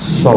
100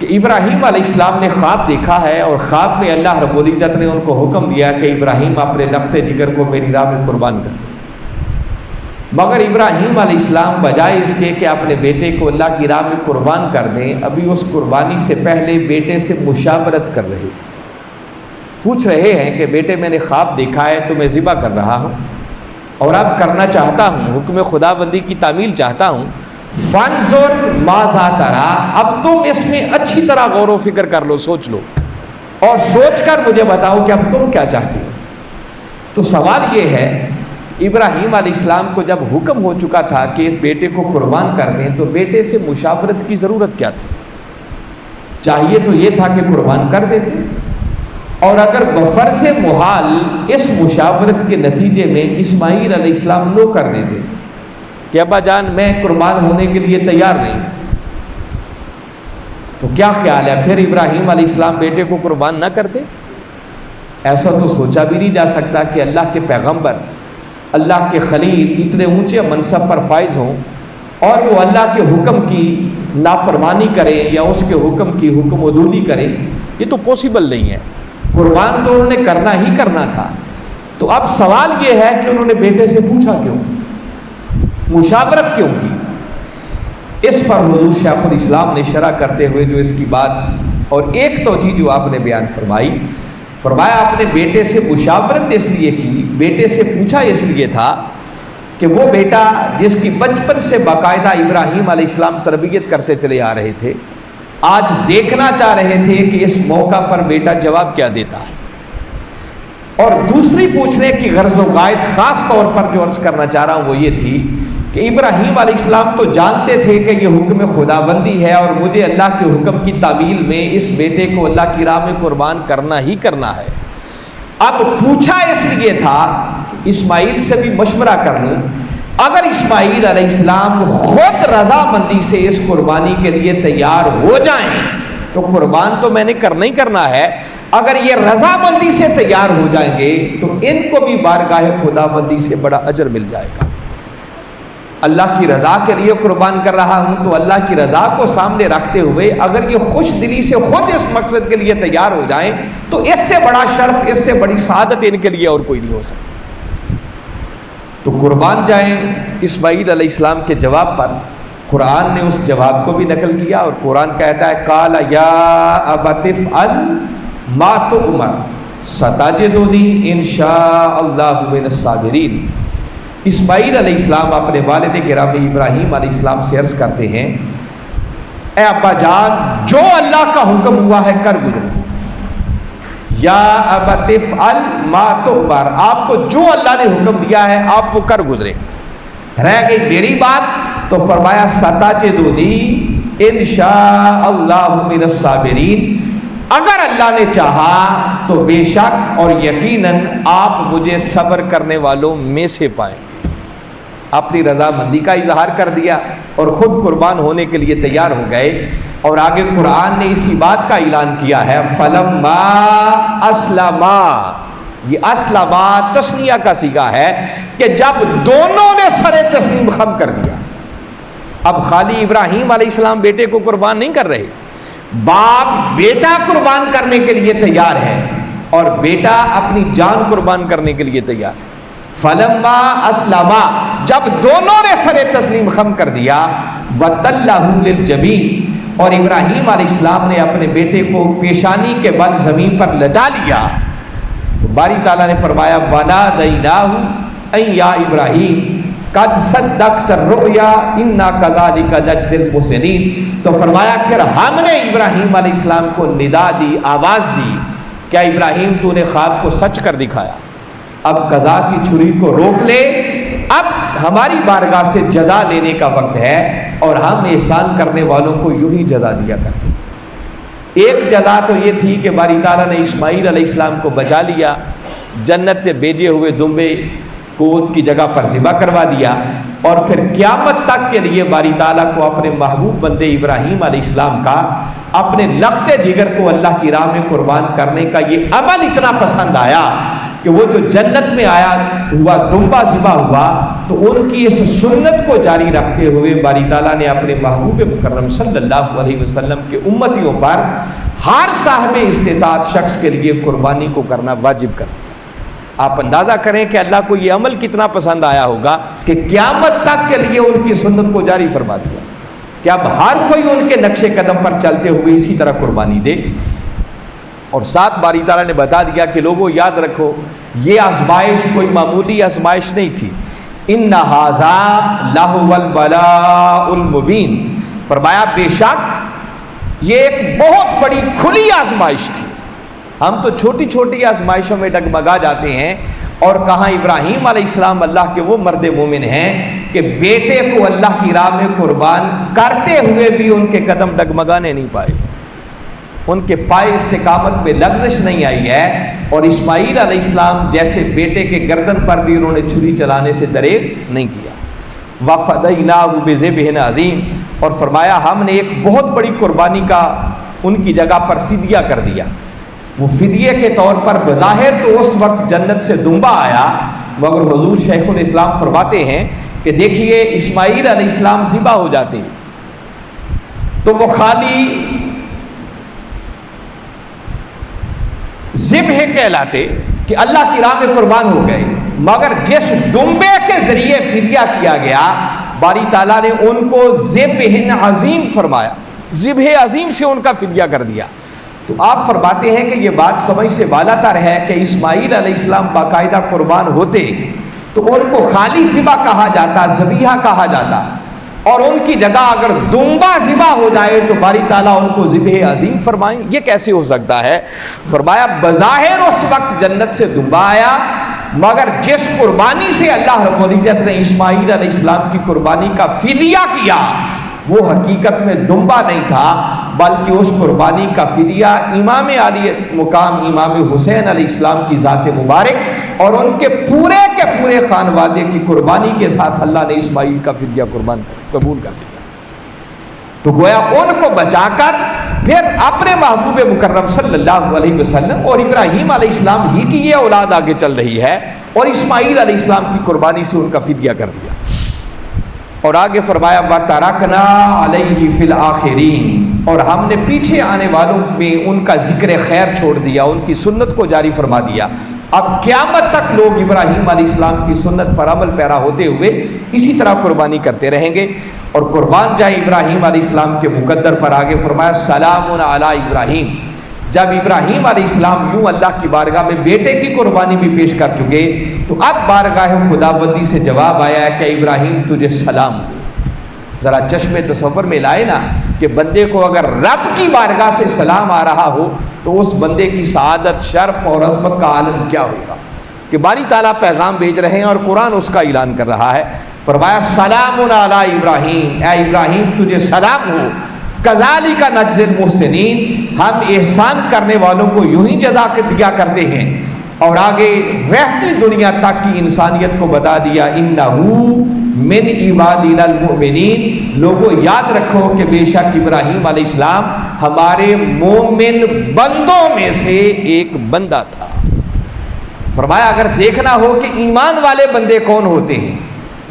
کہ ابراہیم علیہ السلام نے خواب دیکھا ہے اور خواب میں اللہ رب العزت نے ان کو حکم دیا کہ ابراہیم اپنے لخت جگر کو میری راہ میں قربان کر. مگر ابراہیم علیہ السلام بجائے اس کے کہ اپنے بیٹے کو اللہ کی راہ میں قربان کر دیں، ابھی اس قربانی سے پہلے بیٹے سے مشاورت کر رہے، پوچھ رہے ہیں کہ بیٹے میں نے خواب دیکھا ہے تو میں ذبح کر رہا ہوں اور اب کرنا چاہتا ہوں، حکم خدا بندی کی تعمیل چاہتا ہوں. فانظر ماذا ترى، اب تم اس میں اچھی طرح غور و فکر کر لو، سوچ لو اور سوچ کر مجھے بتاؤ کہ اب تم کیا چاہتے ہو. تو سوال یہ ہے، ابراہیم علیہ السلام کو جب حکم ہو چکا تھا کہ اس بیٹے کو قربان کر دیں تو بیٹے سے مشاورت کی ضرورت کیا تھی؟ چاہیے تو یہ تھا کہ قربان کر دیتے، اور اگر بفرض محال اس مشاورت کے نتیجے میں اسماعیل علیہ السلام نو کر دیتے کہ ابا جان میں قربان ہونے کے لیے تیار نہیں، تو کیا خیال ہے پھر ابراہیم علیہ السلام بیٹے کو قربان نہ کرتے؟ ایسا تو سوچا بھی نہیں جا سکتا کہ اللہ کے پیغمبر، اللہ کے خلیل اتنے اونچے منصب پر فائز ہوں اور وہ اللہ کے حکم کی نافرمانی کریں یا اس کے حکم کی حکم عدولی کریں. یہ تو پاسبل نہیں ہے. قربان تو انہوں نے کرنا ہی کرنا تھا. تو اب سوال یہ ہے کہ انہوں نے بیٹے سے پوچھا کیوں، مشاورت کیوں کی؟ اس پر حضور شیخ الاسلام نے شرح کرتے ہوئے جو اس کی بات اور ایک توجیہ جو آپ نے بیان فرمائی، فرمایا آپ نے بیٹے سے مشاورت اس لیے کی، بیٹے سے پوچھا اس لیے تھا کہ وہ بیٹا جس کی بچپن سے باقاعدہ ابراہیم علیہ السلام تربیت کرتے چلے آ رہے تھے، آج دیکھنا چاہ رہے تھے کہ اس موقع پر بیٹا جواب کیا دیتا ہے. اور دوسری پوچھنے کی غرض و غایت خاص طور پر جو عرض کرنا چاہ رہا ہوں وہ یہ تھی کہ ابراہیم علیہ السلام تو جانتے تھے کہ یہ حکم خداوندی ہے اور مجھے اللہ کے حکم کی تعمیل میں اس بیٹے کو اللہ کی راہ میں قربان کرنا ہی کرنا ہے. اب پوچھا اس لیے تھا اسماعیل سے بھی مشورہ کر لوں، اگر اسماعیل علیہ السلام خود رضامندی سے اس قربانی کے لیے تیار ہو جائیں تو قربان تو میں نے کرنا ہی کرنا ہے، اگر یہ رضامندی سے تیار ہو جائیں گے تو ان کو بھی بارگاہ خداوندی سے بڑا اجر مل جائے گا. اللہ کی رضا کے لیے قربان کر رہا ہوں تو اللہ کی رضا کو سامنے رکھتے ہوئے اگر یہ خوش دلی سے خود اس مقصد کے لیے تیار ہو جائیں تو اس سے بڑا شرف، اس سے بڑی سعادت ان کے لیے اور کوئی نہیں ہو سکتا. تو قربان جائیں. اسماعیل علیہ السلام کے جواب پر قرآن نے اس جواب کو بھی نقل کیا اور قرآن کہتا ہے قال یا ابت افعل ما تؤمر ستجدنی ان شاء اللہ من الصابرین. اسماعیل علیہ السلام اپنے والد گرامی ابراہیم علیہ السلام سے عرض کرتے ہیں، اے ابا جان جو اللہ کا حکم ہوا ہے کر گزرو. یا ابت افعل ما تؤمر، آپ کو جو اللہ نے حکم دیا ہے آپ وہ کر گزرے. رہ گئی میری بات تو فرمایا ستجدنی ان شاء اللہ من الصابرین، اگر اللہ نے چاہا تو بے شک اور یقیناً آپ مجھے صبر کرنے والوں میں سے پائیں. اپنی رضامندی کا اظہار کر دیا اور خود قربان ہونے کے لیے تیار ہو گئے. اور آگے قرآن نے اسی بات کا اعلان کیا ہے فلما اسلما، یہ اسلما تثنیہ کا صیغہ ہے کہ جب دونوں نے سر تسلیم خم کر دیا. اب خالی ابراہیم علیہ السلام بیٹے کو قربان نہیں کر رہے، باپ بیٹا قربان کرنے کے لیے تیار ہے اور بیٹا اپنی جان قربان کرنے کے لیے تیار ہے. فلما اسلما، جب دونوں نے سر تسلیم خم کر دیا، وَتَلَّهُ لِلْجَبِينِ، اور ابراہیم علیہ السلام نے اپنے بیٹے کو پیشانی کے بل زمین پر لٹا لیا. باری تعالیٰ نے فرمایا وَنَادَيْنَاهُ أَن يَا إِبْرَاهِيمُ قَدْ صَدَّقْتَ الرُّؤْيَا إِنَّا كَذَلِكَ نَجْزِي الْمُحْسِنِينَ. تو فرمایا پھر ہم نے ابراہیم علیہ السلام کو ندا دی، آواز دی، کیا ابراہیم تو نے خواب کو سچ کر دکھایا، اب قضا کی چھری کو روک لے، اب ہماری بارگاہ سے جزا لینے کا وقت ہے اور ہم احسان کرنے والوں کو یوں ہی جزا دیا کرتے. ایک جزا تو یہ تھی کہ باری تعالیٰ نے اسماعیل علیہ السلام کو بچا لیا، جنت سے بھیجے ہوئے دمبے کو ان کی جگہ پر ذبح کروا دیا، اور پھر قیامت تک کے لیے باری تعالیٰ کو اپنے محبوب بندے ابراہیم علیہ السلام کا اپنے لخت جگر کو اللہ کی راہ میں قربان کرنے کا یہ عمل اتنا پسند آیا کہ وہ جو جنت میں آیا ہوا دمبا ذبح ہوا، تو ان کی اس سنت کو جاری رکھتے ہوئے باری تعالیٰ نے اپنے محبوب مکرم صلی اللہ علیہ وسلم کے امتیوں پر ہر صاحب استطاعت شخص کے لیے قربانی کو کرنا واجب کر دیا۔ آپ اندازہ کریں کہ اللہ کو یہ عمل کتنا پسند آیا ہوگا کہ قیامت تک کے لیے ان کی سنت کو جاری فرما دیا کہ اب ہر کوئی ان کے نقش قدم پر چلتے ہوئے اسی طرح قربانی دے۔ اور ساتھ باری تعالیٰ نے بتا دیا کہ لوگوں یاد رکھو، یہ آزمائش کوئی معمولی آزمائش نہیں تھی۔ ان ھذا لہو البلاء المبین، فرمایا بے شک یہ ایک بہت بڑی کھلی آزمائش تھی۔ ہم تو چھوٹی چھوٹی آزمائشوں میں ڈگمگا جاتے ہیں، اور کہاں ابراہیم علیہ السلام اللہ کے وہ مرد مومن ہیں کہ بیٹے کو اللہ کی راہ میں قربان کرتے ہوئے بھی ان کے قدم ڈگمگانے نہیں پائے، ان کے پائے استقامت میں لغزش نہیں آئی ہے، اور اسماعیل علیہ السلام جیسے بیٹے کے گردن پر بھی انہوں نے چھری چلانے سے دریغ نہیں کیا۔ وَفَدَيْنَاهُ بِذِبْحٍ عَظِيمٍ، اور فرمایا ہم نے ایک بہت بڑی قربانی کا ان کی جگہ پر فدیہ کر دیا۔ وہ فدیے کے طور پر بظاہر تو اس وقت جنت سے دمبا آیا، مگر حضور شیخ الاسلام فرماتے ہیں کہ دیکھیے اسماعیل علیہ السلام ذبح ہو جاتے تو وہ خالی ذبح کہلاتے کہ اللہ کی راہ میں قربان ہو گئے، مگر جس دمبے کے ذریعے فدیہ کیا گیا باری تعالیٰ نے ان کو ذبح عظیم فرمایا، ذبح عظیم سے ان کا فدیہ کر دیا۔ تو آپ فرماتے ہیں کہ یہ بات سمجھ سے بالا تر ہے کہ اسماعیل علیہ السلام باقاعدہ قربان ہوتے تو ان کو خالی ذبح کہا جاتا، ذبیحہ کہا جاتا، اور ان کی جگہ اگر دمبا ذبح ہو جائے تو باری تعالیٰ ان کو ذبح عظیم فرمائیں، یہ کیسے ہو سکتا ہے؟ فرمایا بظاہر اس وقت جنت سے دمبا آیا، مگر جس قربانی سے اللہ رب العزت نے اسماعیل علیہ السلام کی قربانی کا فدیہ کیا وہ حقیقت میں دمبا نہیں تھا، بلکہ اس قربانی کا فدیہ امام علی مقام امام حسین علیہ السلام کی ذات مبارک اور ان کے پورے خانوادے کی قربانی کے ساتھ اللہ نے اسماعیل کا فدیہ قبول کر لیا۔ تو گویا ان کو بچا کر پھر اپنے محبوب مکرم صلی اللہ علیہ وسلم اور ابراہیم علیہ السلام ہی کی یہ اولاد آگے چل رہی ہے، اور اسماعیل علیہ السلام کی قربانی سے ان کا فدیہ کر دیا۔ اور آگے فرمایا وَتَرَكْنَا عَلَيْهِ فِي الْآخِرِينَ، اور ہم نے پیچھے آنے والوں میں ان کا ذکر خیر چھوڑ دیا، ان کی سنت کو جاری فرما دیا۔ اب قیامت تک لوگ ابراہیم علیہ السلام کی سنت پر عمل پیرا ہوتے ہوئے اسی طرح قربانی کرتے رہیں گے، اور قربان جائے ابراہیم علیہ السلام کے مقدر پر آگے فرمایا سلام علی ابراہیم۔ جب ابراہیم علیہ السلام یوں اللہ کی بارگاہ میں بیٹے کی قربانی بھی پیش کر چکے تو اب بارگاہ خداوندی سے جواب آیا ہے کہ ابراہیم تجھے سلام ہو۔ ذرا چشم تصور میں لائے نا کہ بندے کو اگر رب کی بارگاہ سے سلام آ رہا ہو تو اس بندے کی سعادت، شرف اور عظمت کا عالم کیا ہوگا کہ باری تعالیٰ پیغام بھیج رہے ہیں اور قرآن اس کا اعلان کر رہا ہے۔ فرمایا سلام علی ابراہیم، اے ابراہیم تجھے سلام ہو، کذالک نجزی المحسنین، ہم احسان کرنے والوں کو یوں ہی جزا دیا کرتے ہیں۔ اور آگے رہتی دنیا تک کی انسانیت کو بتا دیا انہو من عبادنا المؤمنین، لوگوں یاد رکھو کہ بے شک ابراہیم علیہ السلام ہمارے مومن بندوں میں سے ایک بندہ تھا۔ فرمایا اگر دیکھنا ہو کہ ایمان والے بندے کون ہوتے ہیں،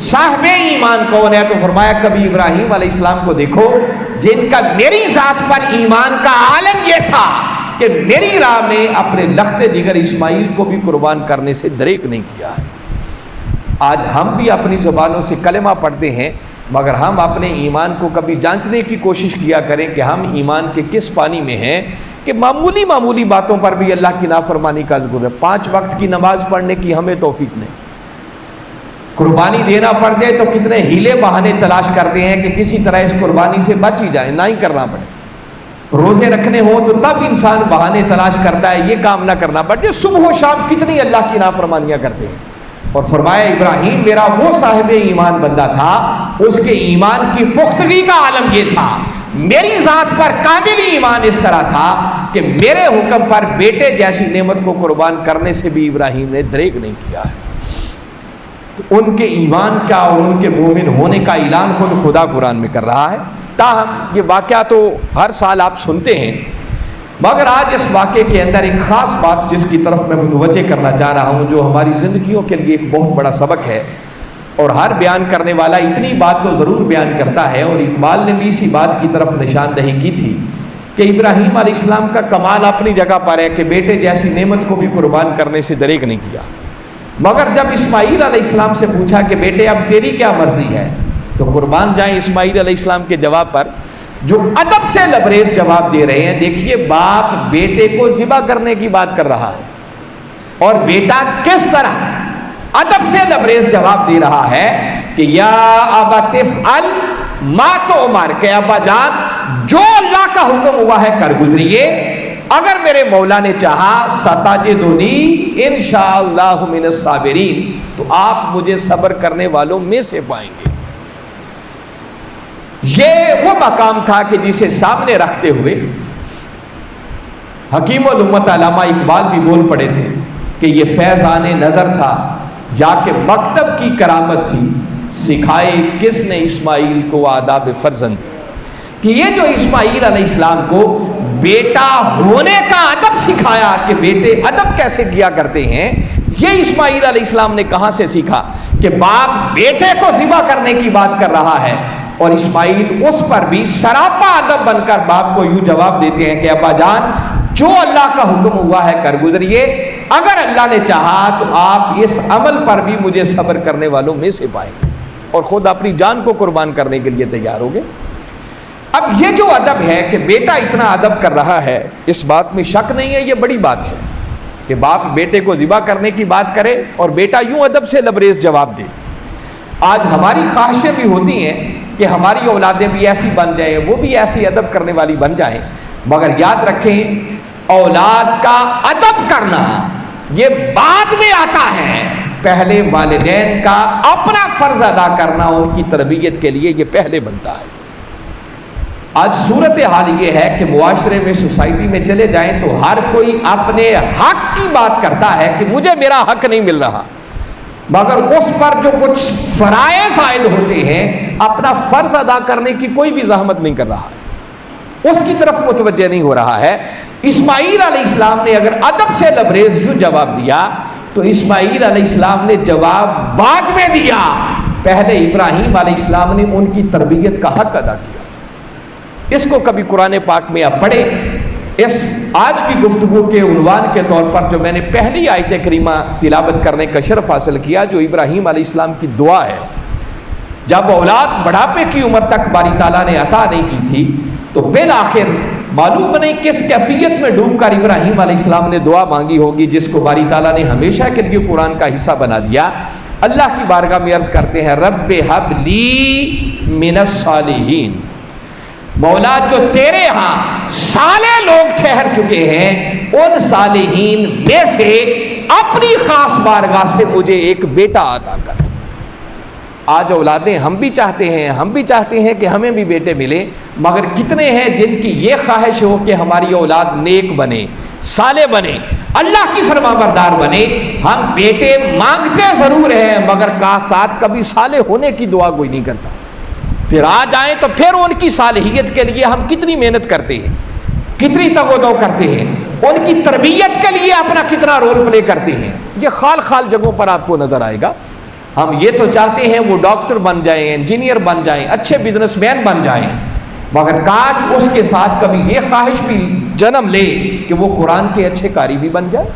صاحب ایمان کون ہے، تو فرمایا کبھی ابراہیم علیہ السلام کو دیکھو جن کا میری ذات پر ایمان کا عالم یہ تھا کہ میری راہ میں اپنے لخت جگر اسماعیل کو بھی قربان کرنے سے دریغ نہیں کیا ہے۔ آج ہم بھی اپنی زبانوں سے کلمہ پڑھتے ہیں، مگر ہم اپنے ایمان کو کبھی جانچنے کی کوشش کیا کریں کہ ہم ایمان کے کس پانی میں ہیں کہ معمولی باتوں پر بھی اللہ کی نافرمانی کا ذکر ہے۔ 5 وقت کی نماز پڑھنے کی ہمیں توفیق نہیں، قربانی دینا پڑ جائے تو کتنے ہیلے بہانے تلاش کرتے ہیں کہ کسی طرح اس قربانی سے بچ ہی جائے، نہ ہی کرنا پڑے۔ روزے رکھنے ہوں تو تب انسان بہانے تلاش کرتا ہے، یہ کام نہ کرنا پڑے۔ جو صبح و شام کتنی اللہ کی نافرمانیاں کرتے ہیں۔ اور فرمایا ابراہیم میرا وہ صاحب ایمان بندہ تھا، اس کے ایمان کی پختگی کا عالم یہ تھا، میری ذات پر کامل ایمان اس طرح تھا کہ میرے حکم پر بیٹے جیسی نعمت کو قربان کرنے سے بھی ابراہیم نے دریغ نہیں کیا ہے۔ ان کے ایمان کا اور ان کے مومن ہونے کا اعلان خود خدا قرآن میں کر رہا ہے۔ تاہم یہ واقعہ تو ہر سال آپ سنتے ہیں مگر آج اس واقعے کے اندر ایک خاص بات جس کی طرف میں متوجہ کرنا چاہ رہا ہوں، جو ہماری زندگیوں کے لیے ایک بہت بڑا سبق ہے، اور ہر بیان کرنے والا اتنی بات تو ضرور بیان کرتا ہے، اور اقبال نے بھی اسی بات کی طرف نشاندہی کی تھی کہ ابراہیم علیہ السلام کا کمال اپنی جگہ پر ہے کہ بیٹے جیسی نعمت کو بھی قربان کرنے سے دریغ نہیں کیا، مگر جب اسماعیل علیہ السلام سے پوچھا کہ بیٹے اب تیری کیا مرضی ہے، تو قربان جائیں اسماعیل علیہ السلام کے جواب پر جو ادب سے لبریز جواب دے رہے ہیں۔ دیکھیے باپ بیٹے کو ذبح کرنے کی بات کر رہا ہے، اور بیٹا کس طرح ادب سے لبریز جواب دے رہا ہے کہ یا ابت افعل ما تؤمر، کہ ابا جان جو اللہ کا حکم ہوا ہے کر گزریے، اگر میرے مولا نے چاہا ستجدنی انشاءاللہ من الصابرین، تو آپ مجھے صبر کرنے والوں میں سے پائیں گے۔ یہ وہ مقام تھا کہ جسے سامنے رکھتے ہوئے حکیم الامت علامہ اقبال بھی بول پڑے تھے کہ یہ فیضان نظر تھا یا کہ مکتب کی کرامت تھی، سکھائے کس نے اسماعیل کو آداب فرزند، کہ یہ جو اسماعیل علیہ السلام کو بیٹا ہونے کا ادب سکھایا کہ بیٹے ادب کیسے کیا کرتے ہیں، یہ اسماعیل علیہ السلام نے کہاں سے سیکھا کہ باپ بیٹے کو ذبح کرنے کی بات کر رہا ہے، اور اسماعیل اس پر بھی سراپا ادب بن کر باپ کو یوں جواب دیتے ہیں کہ ابا جان جو اللہ کا حکم ہوا ہے کر گزریے، اگر اللہ نے چاہا تو آپ اس عمل پر بھی مجھے صبر کرنے والوں میں سے پائیں گے، اور خود اپنی جان کو قربان کرنے کے لیے تیار ہو گئے۔ اب یہ جو ادب ہے کہ بیٹا اتنا ادب کر رہا ہے، اس بات میں شک نہیں ہے، یہ بڑی بات ہے کہ باپ بیٹے کو ذبح کرنے کی بات کرے اور بیٹا یوں ادب سے لبریز جواب دے۔ آج ہماری خواہشیں بھی ہوتی ہیں کہ ہماری اولادیں بھی ایسی بن جائیں، وہ بھی ایسی ادب کرنے والی بن جائیں، مگر یاد رکھیں اولاد کا ادب کرنا یہ بعد میں آتا ہے، پہلے والدین کا اپنا فرض ادا کرنا ان کی تربیت کے لیے یہ پہلے بنتا ہے۔ آج صورتحال یہ ہے کہ معاشرے میں سوسائٹی میں چلے جائیں تو ہر کوئی اپنے حق کی بات کرتا ہے کہ مجھے میرا حق نہیں مل رہا، مگر اس پر جو کچھ فرائض عائد ہوتے ہیں اپنا فرض ادا کرنے کی کوئی بھی زحمت نہیں کر رہا، اس کی طرف متوجہ نہیں ہو رہا ہے۔ اسماعیل علیہ السلام نے اگر ادب سے لبریز یوں جواب دیا تو اسماعیل علیہ السلام نے جواب بعد میں دیا، پہلے ابراہیم علیہ السلام نے ان کی تربیت کا حق ادا کیا۔ اس کو کبھی قرآن پاک میں آپ پڑھیں، اس آج کی گفتگو کے عنوان کے طور پر جو میں نے پہلی آیت کریمہ تلاوت کرنے کا شرف حاصل کیا، جو ابراہیم علیہ السلام کی دعا ہے، جب اولاد بڑھاپے کی عمر تک باری تعالیٰ نے عطا نہیں کی تھی تو بالآخر معلوم نہیں کس کیفیت میں ڈوب کر ابراہیم علیہ السلام نے دعا مانگی ہوگی، جس کو باری تعالیٰ نے ہمیشہ کے لیے قرآن کا حصہ بنا دیا۔ اللہ کی بارگاہ میں عرض کرتے ہیں رب حب لی من الصالحین، مولا جو تیرے ہاں صالح لوگ ٹھہر چکے ہیں ان صالحین میں سے اپنی خاص بارگاہ سے مجھے ایک بیٹا عطا کر۔ آج اولادیں ہم بھی چاہتے ہیں کہ ہمیں بھی بیٹے ملیں، مگر کتنے ہیں جن کی یہ خواہش ہو کہ ہماری اولاد نیک بنے، صالح بنے، اللہ کی فرما بردار بنے۔ ہم بیٹے مانگتے ضرور ہیں مگر ساتھ کبھی صالح ہونے کی دعا کوئی نہیں کرتا، پھر آ جائیں تو پھر ان کی صالحیت کے لیے ہم کتنی محنت کرتے ہیں، کتنی تگ و دو کرتے ہیں، ان کی تربیت کے لیے اپنا کتنا رول پلے کرتے ہیں، یہ خال خال جگہوں پر آپ کو نظر آئے گا۔ ہم یہ تو چاہتے ہیں وہ ڈاکٹر بن جائیں، انجینئر بن جائیں، اچھے بزنس مین بن جائیں، مگر کاش اس کے ساتھ کبھی یہ خواہش بھی جنم لے کہ وہ قرآن کے اچھے قاری بھی بن جائیں،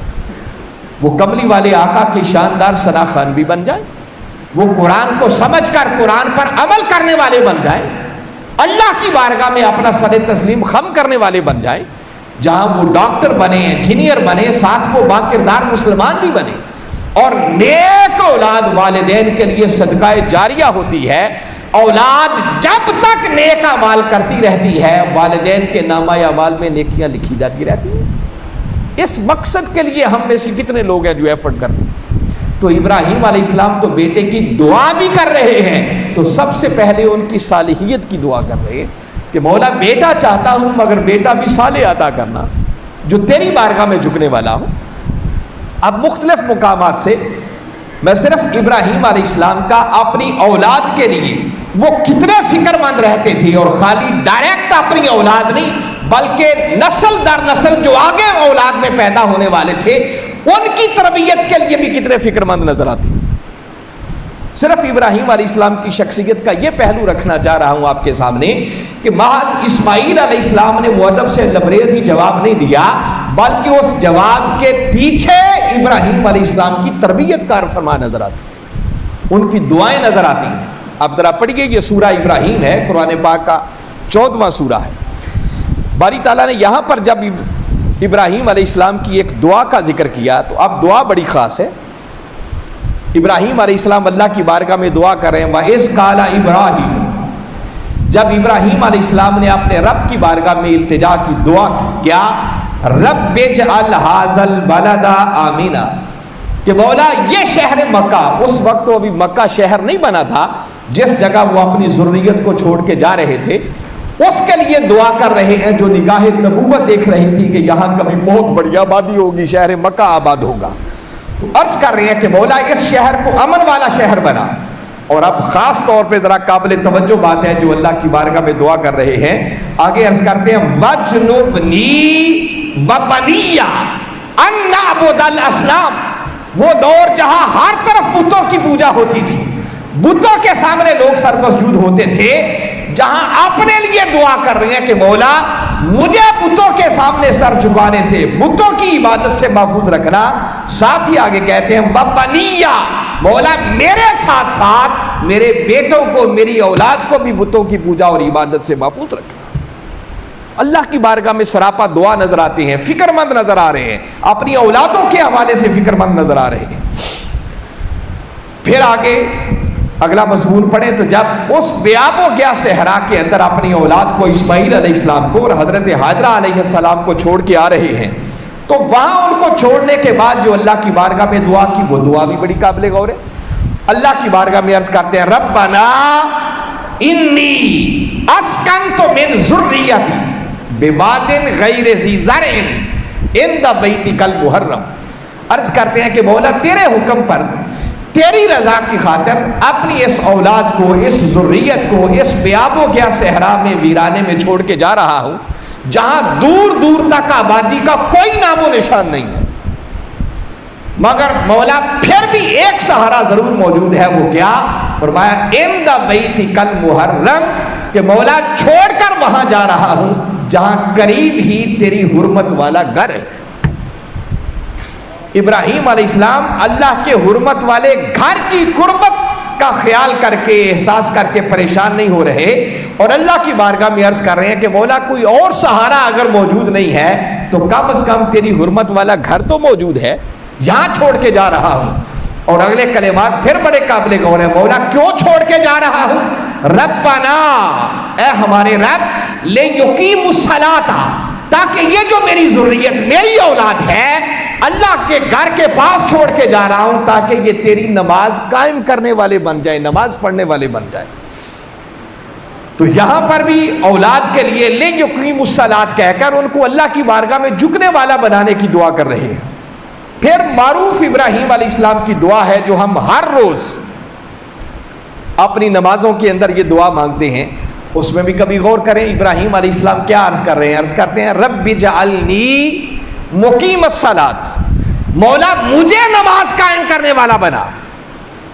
وہ کملی والے آقا کے شاندار ثنا خوان بھی بن جائیں، وہ قرآن کو سمجھ کر قرآن پر عمل کرنے والے بن جائیں، اللہ کی بارگاہ میں اپنا سر تسلیم خم کرنے والے بن جائیں۔ جہاں وہ ڈاکٹر بنے، انجینئر بنے، ساتھ وہ باکردار مسلمان بھی بنے، اور نیک اولاد والدین کے لیے صدقہ جاریہ ہوتی ہے۔ اولاد جب تک نیک اعمال کرتی رہتی ہے والدین کے نامہ اعمال میں نیکیاں لکھی جاتی رہتی ہیں۔ اس مقصد کے لیے ہم میں سے کتنے لوگ ہیں جو ایفرٹ کرتے ہیں۔ تو ابراہیم علیہ السلام تو بیٹے کی دعا بھی کر رہے ہیں، تو سب سے پہلے ان کی صالحیت کی دعا کر رہے ہیں کہ مولا بیٹا چاہتا ہوں مگر بیٹا بھی صالح عطا کرنا جو تیری بارگاہ میں جھکنے والا ہوں۔ اب مختلف مقامات سے میں صرف ابراہیم علیہ السلام کا اپنی اولاد کے لیے وہ کتنے فکر مند رہتے تھے، اور خالی ڈائریکٹ اپنی اولاد نہیں بلکہ نسل در نسل جو آگے اولاد میں پیدا ہونے والے تھے ان کی تربیت کے لیے بھی کتنے فکر مند نظر آتے ہیں۔ صرف ابراہیم علیہ السلام کی شخصیت کا یہ پہلو رکھنا چاہ رہا ہوں آپ کے سامنے کہ محض اسماعیل علیہ السلام نے وہ ادب سے لبریز ہی جواب نہیں دیا، بلکہ اس جواب کے پیچھے ابراہیم علیہ السلام کی تربیت کار فرما نظر آتی ہے، ان کی دعائیں نظر آتی ہیں۔ اب ذرا پڑھیے، یہ سورہ ابراہیم ہے، قرآن پاک کا 14واں سورہ ہے۔ باری تعالیٰ نے یہاں پر جب ابراہیم علیہ السلام کی ایک دعا کا ذکر کیا تو اب دعا بڑی خاص ہے۔ ابراہیم علیہ السلام اللہ کی بارگاہ میں دعا کر رہے ہیں، وَإِذْ قَالَ ابراہیم، جب ابراہیم علیہ السلام نے اپنے رب کی بارگاہ میں التجا کی، دعا کی، کیا رب اجعل ھذا البلد آمنا، کہ مولا یہ شہر مکہ، اس وقت وہ ابھی مکہ شہر نہیں بنا تھا جس جگہ وہ اپنی ذریت کو چھوڑ کے جا رہے تھے، اس کے لیے دعا کر رہے ہیں جو نگاہ نبوت دیکھ رہی تھی کہ یہاں کبھی بہت بڑی آبادی ہوگی، شہر مکہ آباد ہوگا۔ تو عرض کر رہے ہیں کہ مولا اس شہر کو امن والا شہر بنا۔ اور اب خاص طور پہ ذرا قابل توجہ بات ہے جو اللہ کی بارگاہ میں دعا کر رہے ہیں، آگے عرض کرتے ہیں وَجْنُبْنِي وَبَنِيَّ أَن نَعْبُدَ الْأَصْنَامَ، وہ دور جہاں ہر طرف بتوں کی پوجا ہوتی تھی، بتوں کے سامنے لوگ سر مسجود ہوتے تھے، جہاں اپنے لیے دعا کر رہے ہیں کہ مولا مجھے بتوں کے سامنے سر جھکانے سے، بتوں کی عبادت سے محفوظ رکھنا۔ ساتھ ہی آگے کہتے ہیں وَبَنِيَّ، مولا میرے ساتھ ساتھ میرے بیٹوں کو، میری اولاد کو بھی بتوں کی پوجا اور عبادت سے محفوظ رکھنا۔ اللہ کی بارگاہ میں سراپا دعا نظر آتے ہیں، فکر مند نظر آ رہے ہیں، اپنی اولادوں کے حوالے سے فکر مند نظر آ رہے ہیں۔ پھر آگے اگلا مضمون پڑھیں تو جب اس بیاب و گیا صحرا کے اندر اپنی اولاد کو، اسماعیل علیہ السلام کو اور حضرت ہاجرہ علیہ السلام کو چھوڑ کے آ رہے ہیں، تو وہاں ان کو چھوڑنے کے بعد جو اللہ کی بارگاہ میں دعا کی، وہ دعا بھی بڑی قابل غور ہے۔ اللہ کی بارگاہ میں عرض کرتے ہیں ربنا انی اسکنت من ذریتی بواد غیر ذی زرع عند بیتک المحرم، عرض کرتے ہیں کہ مولا تیرے حکم پر، تیری رضا کی خاطر اپنی اس اولاد کو، اس ذریت کو اس بیاب و گیا صحرا میں، ویرانے میں چھوڑ کے جا رہا ہوں جہاں دور دور تک آبادی کا کوئی نام و نشان نہیں ہے، مگر مولا پھر بھی ایک سہارا ضرور موجود ہے، وہ کیا؟ فرمایا عند بیتک المحرم، کہ مولا چھوڑ کر وہاں جا رہا ہوں جہاں قریب ہی تیری حرمت والا گھر ہے۔ ابراہیم علیہ السلام اللہ کے حرمت والے گھر کی قربت کا خیال کر کے، احساس کر کے پریشان نہیں ہو رہے، اور اللہ کی بارگاہ میں عرض کر رہے ہیں کہ مولا کوئی اور سہارا اگر موجود نہیں ہے تو کم از کم تیری حرمت والا گھر تو موجود ہے، یہاں چھوڑ کے جا رہا ہوں۔ اور اگلے کلمات پھر بڑے قابل غور ہیں، مولا کیوں چھوڑ کے جا رہا ہوں؟ ربنا، اے ہمارے رب، لیقیموا الصلاۃ، تاکہ یہ جو میری ذریت، میری اولاد ہے، اللہ کے گھر کے پاس چھوڑ کے جا رہا ہوں تاکہ یہ تیری نماز قائم کرنے والے بن جائے، نماز پڑھنے والے بن جائے۔ تو یہاں پر بھی اولاد کے لیے لیقیموا الصلاۃ کہہ کر ان کو اللہ کی بارگاہ میں جھکنے والا بنانے کی دعا کر رہے ہیں۔ پھر معروف ابراہیم علیہ السلام کی دعا ہے جو ہم ہر روز اپنی نمازوں کے اندر یہ دعا مانگتے ہیں، اس میں بھی کبھی غور کریں۔ ابراہیم علیہ السلام کیا عرض کر رہے ہیں؟ عرض کرتے ہیں رب اجعلنی مقیم الصلاۃ، مولا مجھے نماز قائم کرنے والا بنا،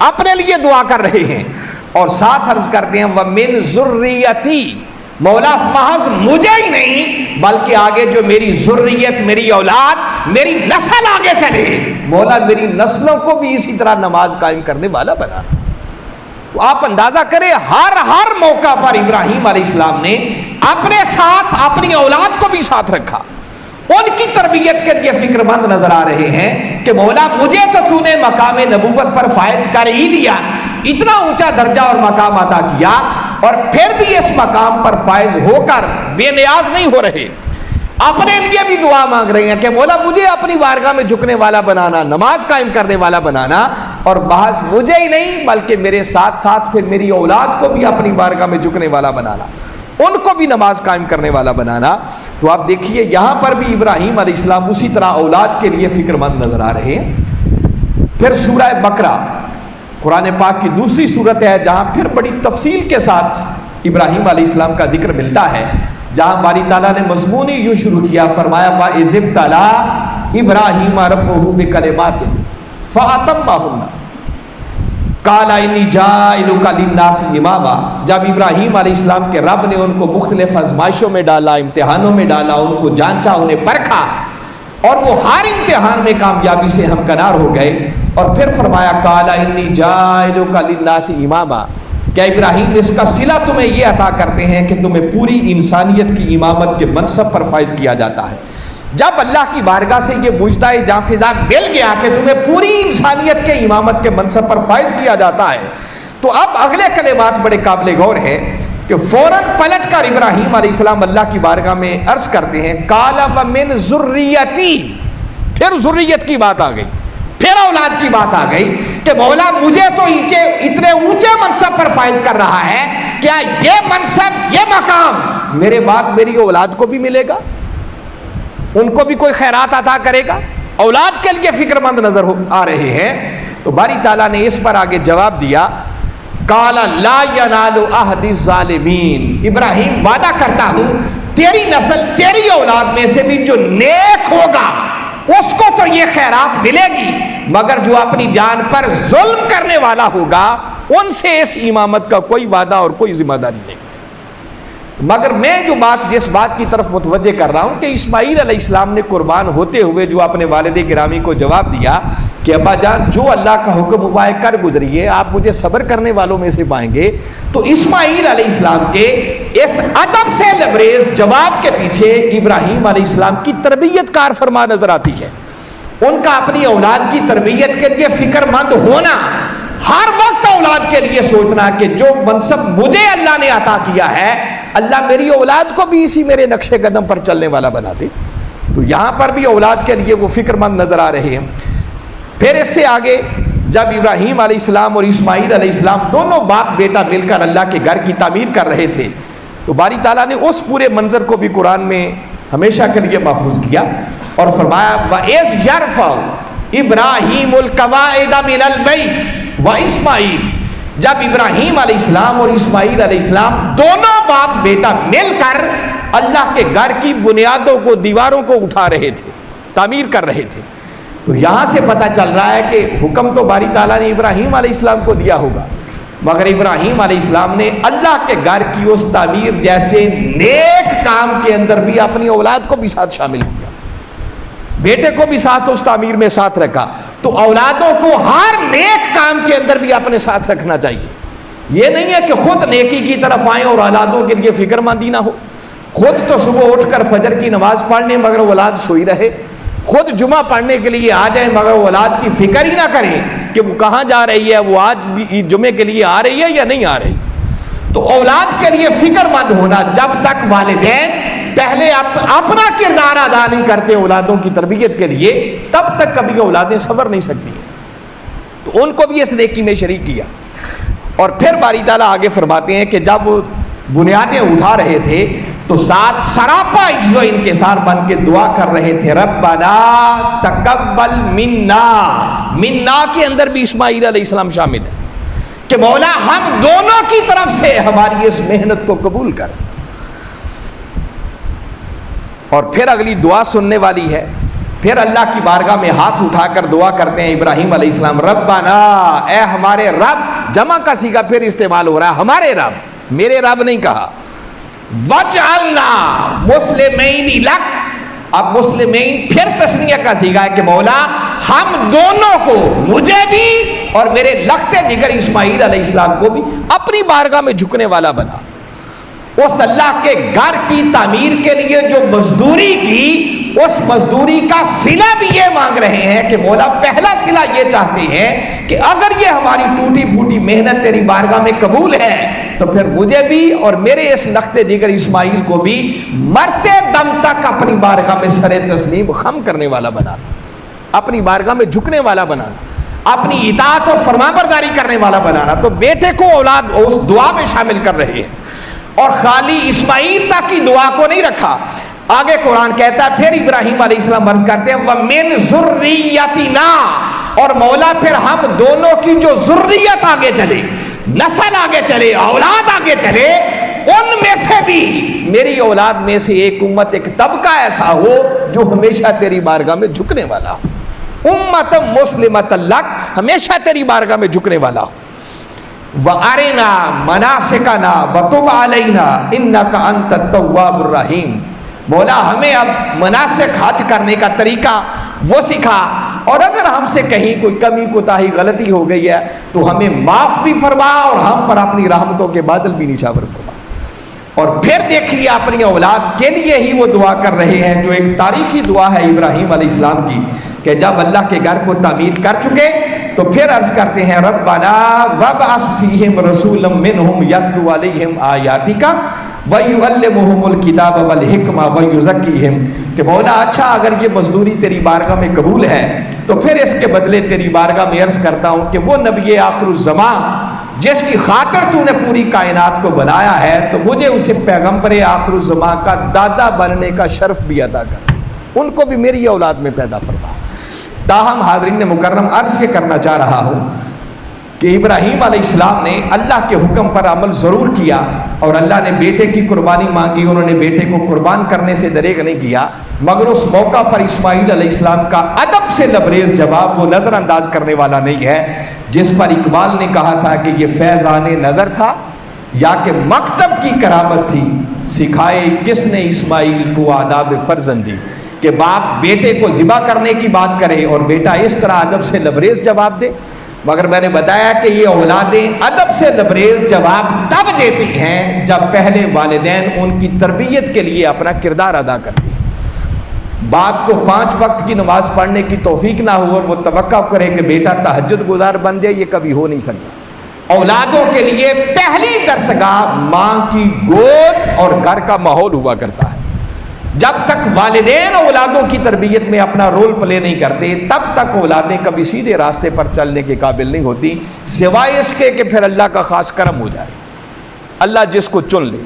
اپنے لیے دعا کر رہے ہیں۔ اور ساتھ عرض کرتے ہیں ومن ذریتی، مولا محض مجھے ہی نہیں بلکہ آگے جو میری ذریت، میری اولاد، میری نسل آگے چلے، مولا میری نسلوں کو بھی اسی طرح نماز قائم کرنے والا بنانا۔ تو آپ اندازہ کریں ہر موقع پر ابراہیم علیہ السلام نے اپنے ساتھ اپنی اولاد کو بھی ساتھ رکھا، ان کی تربیت کے لیے فکر مند نظر آ رہے ہیں کہ مولا مجھے تو تو نے مقام نبوت پر فائز کر ہی دیا، اتنا اونچا درجہ اور مقام عطا کیا، اور پھر بھی اس مقام پر فائز ہو کر بے نیاز نہیں ہو رہے، اپنے لیے بھی دعا مانگ رہے ہیں کہ مولا مجھے اپنی بارگاہ میں جھکنے والا بنانا، نماز قائم کرنے والا بنانا، اور محض مجھے ہی نہیں بلکہ میرے ساتھ ساتھ پھر میری اولاد کو بھی اپنی بارگاہ میں جھکنے والا بنانا، ان کو بھی نماز قائم کرنے والا بنانا۔ تو آپ دیکھیے یہاں پر بھی ابراہیم علیہ السلام اسی طرح اولاد کے لیے فکر مند نظر آ رہے ہیں۔ پھر سورہ بقرہ قرآن پاک کی دوسری صورت ہے جہاں پھر بڑی تفصیل کے ساتھ ابراہیم علیہ السلام کا ذکر ملتا ہے، جہاں باری تعالیٰ نے مضمون یوں شروع کیا، فرمایا وَإِذِ ابْتَلَىٰ إِبْرَاهِيمَ رَبُّهُ بِكَلِمَاتٍ فَأَتَمَّهُنَّ قَالَ إِنِّي جَاعِلُكَ لِلنَّاسِ إِمَامًا۔ جب ابراہیم علیہ السلام کے رب نے ان کو مختلف آزمائشوں میں ڈالا، امتحانوں میں ڈالا، ان کو جانچا، انہیں پرکھا، اور وہ ہر امتحان میں کامیابی سے ہمکنار ہو گئے، اور پھر فرمایا قَالَ إِنِّي جَاعِلُكَ لِلنَّاسِ إِمَامًا، کیا ابراہیم اس کا صلہ تمہیں یہ عطا کرتے ہیں کہ تمہیں پوری انسانیت کی امامت کے منصب پر فائز کیا جاتا ہے۔ جب اللہ کی بارگاہ سے یہ مجدہ جاں مل گیا کہ تمہیں پوری انسانیت کے امامت کے منصب پر فائز کیا جاتا ہے، تو اب اگلے کلمات بڑے قابل غور ہیں کہ فوراً پلٹ کر ابراہیم علیہ السلام اللہ کی بارگاہ میں عرض کرتے ہیں قَالَ وَمِن ذُرِّيَّتِي، پھر ذریت کی بات آ گئی، پھر اولاد کی بات آ گئی کہ مولا مجھے تو اتنے اونچے منصب پر فائز کر رہا ہے، کیا یہ منصب، یہ مقام میرے بعد میری اولاد کو بھی ملے گا؟ ان کو بھی کوئی خیرات عطا کرے گا؟ اولاد کے لیے فکر مند نظر آ رہے ہیں۔ تو باری تعالیٰ نے اس پر آگے جواب دیا قَالَ لَا يَنَالُ عَهْدِ الظَّالِمِينَ، ابراہیم وعدہ کرتا ہوں تیری نسل، تیری اولاد میں سے بھی جو نیک ہوگا اس کو تو یہ خیرات ملے گی، مگر جو اپنی جان پر ظلم کرنے والا ہوگا ان سے اس امامت کا کوئی وعدہ اور کوئی ذمہ داری نہیں۔ مگر میں جو جس بات کی طرف متوجہ کر رہا ہوں کہ اسماعیل علیہ السلام نے قربان ہوتے ہوئے جو اپنے والد گرامی کو جواب دیا کہ ابا جان جو اللہ کا حکم ہوا ہے کر گزریے، آپ مجھے صبر کرنے والوں میں سے پائیں گے، تو اسماعیل علیہ السلام کے اس ادب سے لبریز جواب کے پیچھے ابراہیم علیہ السلام کی تربیت کار فرما نظر آتی ہے، ان کا اپنی اولاد کی تربیت کے لیے فکر مند ہونا، ہر وقت اولاد کے لیے سوچنا کہ جو منصب مجھے اللہ نے عطا کیا ہے اللہ میری اولاد کو بھی اسی میرے نقش قدم پر چلنے والا بنا دے۔ تو یہاں پر بھی اولاد کے لیے وہ فکر مند نظر آ رہے ہیں۔ پھر اس سے آگے جب ابراہیم علیہ السلام اور اسماعیل علیہ السلام دونوں باپ بیٹا مل کر اللہ کے گھر کی تعمیر کر رہے تھے، تو باری تعالیٰ نے اس پورے منظر کو بھی قرآن میں ہمیشہ کے لیے محفوظ کیا اور فرمایا وَإِذْ يَرْفَعُ إِبْرَاهِيمُ الْقَوَاعِدَ مِنَ الْبَيْتِ وَإِسْمَاعِيلُ، جب ابراہیم علیہ السلام اور اسماعیل علیہ السلام دونوں باپ بیٹا مل کر اللہ کے گھر کی بنیادوں کو، دیواروں کو اٹھا رہے تھے، تعمیر کر رہے تھے، تو یہاں سے پتہ چل رہا ہے کہ حکم تو باری تعالیٰ نے ابراہیم علیہ السلام کو دیا ہوگا، مگر ابراہیم علیہ السلام نے اللہ کے گھر کی اس تعمیر جیسے نیک کام کے اندر بھی اپنی اولاد کو بھی ساتھ شامل کیا، بیٹے کو بھی ساتھ اس تعمیر میں ساتھ رکھا۔ تو اولادوں کو ہر نیک کام کے اندر بھی اپنے ساتھ رکھنا چاہیے، یہ نہیں ہے کہ خود نیکی کی طرف آئیں اور اولادوں کے لیے فکر مندی نہ ہو، خود تو صبح اٹھ کر فجر کی نماز پڑھنے مگر اولاد سوئی رہے، خود جمعہ پڑھنے کے لیے آ جائیں مگر اولاد کی فکر ہی نہ کریں کہ وہ کہاں جا رہی ہے، وہ آج بھی جمعے کے لیے آ رہی ہے یا نہیں آ رہی۔ تو اولاد کے لیے فکر مند ہونا، جب تک والدین پہلے اپنا کردار ادا نہیں کرتے اولادوں کی تربیت کے لیے، تب تک کبھی اولادیں صبر نہیں سکتی ہیں، تو ان کو بھی اس نیکی میں شریک کیا۔ اور پھر باری تعالیٰ آگے فرماتے ہیں کہ جب وہ بنیادیں اٹھا رہے تھے تو ساتھ سراپا عجز و انکسار بن کے دعا کر رہے تھے ربنا تقبل منا، منا کے اندر بھی اسماعیل علیہ السلام شامل ہے کہ مولا ہم دونوں کی طرف سے ہماری اس محنت کو قبول کر۔ اور پھر اگلی دعا سننے والی ہے، پھر اللہ کی بارگاہ میں ہاتھ اٹھا کر دعا کرتے ہیں ابراہیم علیہ السلام ربنا، اے ہمارے رب، جمع کا صیغہ پھر استعمال ہو رہا ہے، ہمارے رب، میرے رب نہیں کہا، وجعلنا مسلمین لک، اب مسلمین پھر تثنیہ کا صیغہ ہے کہ مولا ہم دونوں کو، مجھے بھی اور میرے لخت جگر اسماعیل علیہ السلام کو بھی اپنی بارگاہ میں جھکنے والا بنا۔ اس اللہ کے گھر کی تعمیر کے لیے جو مزدوری کی، اس مزدوری کا صلہ بھی یہ مانگ رہے ہیں کہ مولا پہلا صلہ یہ چاہتے ہیں کہ اگر یہ ہماری ٹوٹی پھوٹی محنت تیری بارگاہ میں قبول ہے تو پھر مجھے بھی اور میرے اس لخت جگر اسماعیل کو بھی مرتے دم تک اپنی بارگاہ میں سر تسلیم خم کرنے والا بنانا، اپنی بارگاہ میں جھکنے والا بنانا، اپنی اطاعت اور فرمانبرداری کرنے والا بنانا۔ تو بیٹے کو اولاد اس دعا میں شامل کر رہے ہیں، اور خالی اسماعیل تک کی دعا کو نہیں رکھا، آگے قرآن کہتا ہے پھر ابراہیم علیہ السلام عرض کرتے ہیں وَمِن ذُرِّيَّتِنَا، اور مولا پھر ہم دونوں کی جو ذریت آگے چلے، نسل آگے چلے، اولاد آگے چلے، ان میں سے بھی میری اولاد میں سے ایک امت، ایک طبقہ ایسا ہو جو ہمیشہ تیری بارگاہ میں جھکنے والا ہو، امت مسلمۃ لک، ہمیشہ تیری بارگاہ میں جھکنے والا ہو۔ وَأَرِنَا مَنَاسِكَنَا وَتُبْ عَلَيْنَا إِنَّكَ أَنْتَ التَّوَّابُ الرَّحِيمُ۔ مولا ہمیں اب مناسک حج کرنے کا طریقہ وہ سکھا، اور اگر ہم سے کہیں کوئی کمی کوتاہی غلطی ہو گئی ہے تو ہمیں معاف بھی فرما، اور ہم پر اپنی رحمتوں کے بادل بھی نشاور فرما۔ اور پھر دیکھیے اپنی اولاد کے لیے ہی وہ دعا کر رہے ہیں جو ایک تاریخی دعا ہے ابراہیم علیہ السلام کی، کہ جب اللہ کے گھر کو تعمیر کر چکے تو پھر عرض کرتے ہیں ربنا وابعث فیہم رسولا منہم یتلو علیہم آیاتک ویعلمہم الکتاب والحکمہ ویزکیہم، کہ مولا اچھا اگر یہ مزدوری تیری بارگاہ میں قبول ہے تو پھر اس کے بدلے تیری بارگاہ میں عرض کرتا ہوں کہ وہ نبی آخر الزمان جس کی خاطر تو نے پوری کائنات کو بنایا ہے، تو مجھے اسے پیغمبر آخر الزمان کا دادا بننے کا شرف بھی عطا کر، ان کو بھی میری اولاد میں پیدا فرما۔ تاہم حاضرین مکرم عرض یہ کرنا چاہ رہا ہوں کہ ابراہیم علیہ السلام نے اللہ کے حکم پر عمل ضرور کیا، اور اللہ نے بیٹے کی قربانی مانگی، انہوں نے بیٹے کو قربان کرنے سے دریغ نہیں کیا، مگر اس موقع پر اسماعیل علیہ السلام کا ادب سے لبریز جواب وہ نظر انداز کرنے والا نہیں ہے، جس پر اقبال نے کہا تھا کہ یہ فیضان نظر تھا یا کہ مکتب کی کرامت تھی، سکھائے کس نے اسماعیل کو آداب فرزندی، کہ باپ بیٹے کو ذبح کرنے کی بات کرے اور بیٹا اس طرح ادب سے لبریز جواب دے۔ مگر میں نے بتایا کہ یہ اولادیں ادب سے لبریز جواب تب دیتی ہیں جب پہلے والدین ان کی تربیت کے لیے اپنا کردار ادا کرتے ہیں۔ باپ کو 5 وقت کی نماز پڑھنے کی توفیق نہ ہو اور وہ توقع کرے کہ بیٹا تہجد گزار بن جائے، یہ کبھی ہو نہیں سکتا۔ اولادوں کے لیے پہلی درسگاہ ماں کی گود اور گھر کا ماحول ہوا کرتا ہے۔ جب تک والدین اولادوں کی تربیت میں اپنا رول پلے نہیں کرتے تب تک اولادیں کبھی سیدھے راستے پر چلنے کے قابل نہیں ہوتی، سوائے اس کے کہ پھر اللہ کا خاص کرم ہو جائے، اللہ جس کو چن لے۔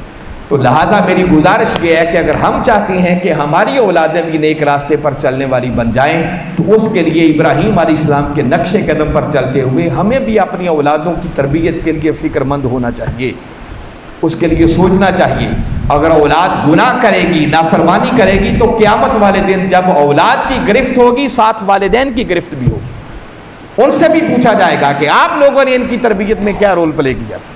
تو لہٰذا میری گزارش یہ ہے کہ اگر ہم چاہتے ہیں کہ ہماری اولادیں بھی نیک راستے پر چلنے والی بن جائیں تو اس کے لیے ابراہیم علیہ السلام کے نقش قدم پر چلتے ہوئے ہمیں بھی اپنی اولادوں کی تربیت کے لیے فکر مند ہونا چاہیے، اس کے لیے سوچنا چاہیے۔ اگر اولاد گناہ کرے گی، نافرمانی کرے گی، تو قیامت والے دن جب اولاد کی گرفت ہوگی ساتھ والدین کی گرفت بھی ہوگی، ان سے بھی پوچھا جائے گا کہ آپ لوگوں نے ان کی تربیت میں کیا رول پلے کیا تھا۔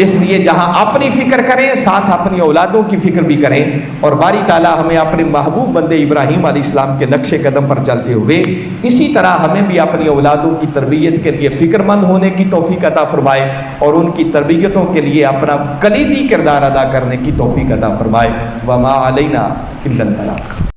اس لیے جہاں اپنی فکر کریں ساتھ اپنی اولادوں کی فکر بھی کریں، اور باری تعالیٰ ہمیں اپنے محبوب بندے ابراہیم علیہ السلام کے نقش قدم پر چلتے ہوئے اسی طرح ہمیں بھی اپنی اولادوں کی تربیت کے لیے فکر مند ہونے کی توفیق عطا فرمائے، اور ان کی تربیتوں کے لیے اپنا کلیدی کردار ادا کرنے کی توفیق عطا فرمائے۔ وما علینا الا البلاغ۔